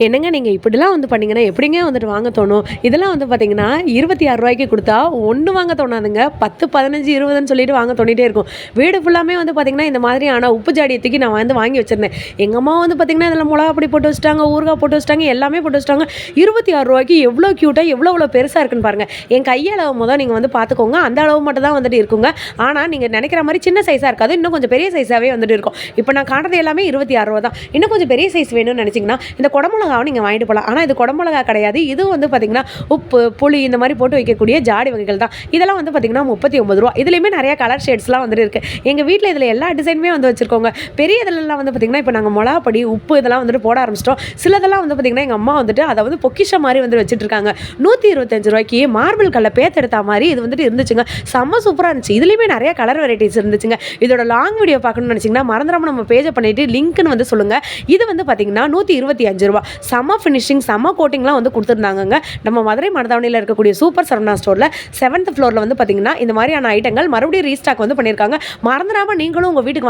என்னங்க நீங்க இப்படிலாம் வந்து பண்ணீங்கன்னா, எப்படிங்க வந்துட்டு வாங்க தோணும்? இதெல்லாம் வந்து பார்த்தீங்கன்னா, ரூ. 26க்கு குடுத்தா 1 வாங்க தோணாதுங்க. 10, 15, 20ன்னு சொல்லிட்டு வாங்க தோணிட்டே இருக்கும். வீடு ஃபுல்லாமே வந்து பார்த்தீங்கன்னா, இந்த மாதிரியான உப்பு ஜாடிய தூக்கி நான் வந்து வாங்கி வச்சிருந்தேன். எங்க அம்மா வந்து பார்த்தீங்கன்னா, இதில மொளகா பொடி போட்டு வச்சுட்டாங்க, ஊறுகாய் போட்டு வச்சுட்டாங்க, எல்லாமே போட்டு வச்சுட்டாங்க. ரூ. 26க்கு எவ்வளோ கியூட்டா, எவ்வளோ பெருசா இருக்குன்னு பாருங்க. என் கையளவு மொத நீங்க வந்து பார்த்துக்கோங்க. அந்த அளவு மட்டும் தான் வந்துட்டு இருக்குங்க. ஆனா, நீங்க நெனைக்கிற மாரி சின்ன சைஸா இருக்காது. இன்னும் கொஞ்சம் பெரிய சைஸாவே வந்துட்டு இருக்கும். இப்ப நான் காட்டுறது எல்லாமே ரூ. 26 தான். இன்னும் கொஞ்சம் பெரிய சைஸ் வேணும்னு நெனைச்சீங்கன்னா, இந்த குடமிளகாவும் நீங்க வாங்கிட்டு போலாம். ஆனா இது குடமிளகா கிடையாது. இது வந்து பார்த்தீங்கன்னா, உப்பு, புளி இந்த மாரி போட்டு வைக்கக்கூடிய ஜாடி வகைகள் தான். இதெல்லாம் வந்து பார்த்தீங்கன்னா ரூ. 39. இதுலயுமே நெறைய கலர் ஷேட்ஸ்லாம் வந்துட்டு இருக்கு. எங்க வீட்ல இதுல எல்லா டிசைனுமே வந்து வச்சிருக்கோங்க. பெரிய இதுலலாம் வந்து பார்த்தீங்கன்னா, இப்ப நாங்க மொளகா பொடி, உப்பு இதெல்லாம் வந்துட்டு போட ஆரம்பிச்சிட்டோம். சிலதெல்லாம் வந்து பார்த்தீங்கன்னா, எங்க அம்மா வந்துட்டு அத வந்து பொக்கிஷம் மாரி வந்து வச்சுட்டு இருக்காங்க. ரூ. 125க்கு மார்பிள் கல்ல பேத்தெடுத்தா மாரி இது வந்துட்டு இருந்துச்சுங்க. செம்ம சூப்பரா இருந்துச்சு. இதுலயுமே நெறைய கலர் வெரைட்டிஸ் இருந்துச்சுங்க. இதோட லாங் வீடியோ பார்க்கணும்னு நெனச்சீங்கன்னா, மறந்துடாம நம்ம பேஜ பண்ணிட்டு லிங்க்ன்னு வந்து சொல்லுங்க. இது வந்து பார்த்தீங்கன்னா, ரூ. 125. செம்ம ஃபினிஷிங், செம்ம கோட்டிங்லாம் வந்து குடுத்துருந்தாங்கங்க. நம்ம மதுரை மருதாவணியில இருக்கக்கூடிய சூப்பர் சரவணா ஸ்டோர்ல 7th ஃப்ளோர்ல வந்து பார்த்தீங்கன்னா, இந்த மாரியான ஐட்டங்கள் மறுபடியும் ரீஸ்டாக் வந்து பண்ணியிருக்காங்க. மறந்துடாம நீங்களும் உங்க வீட்டுக்கு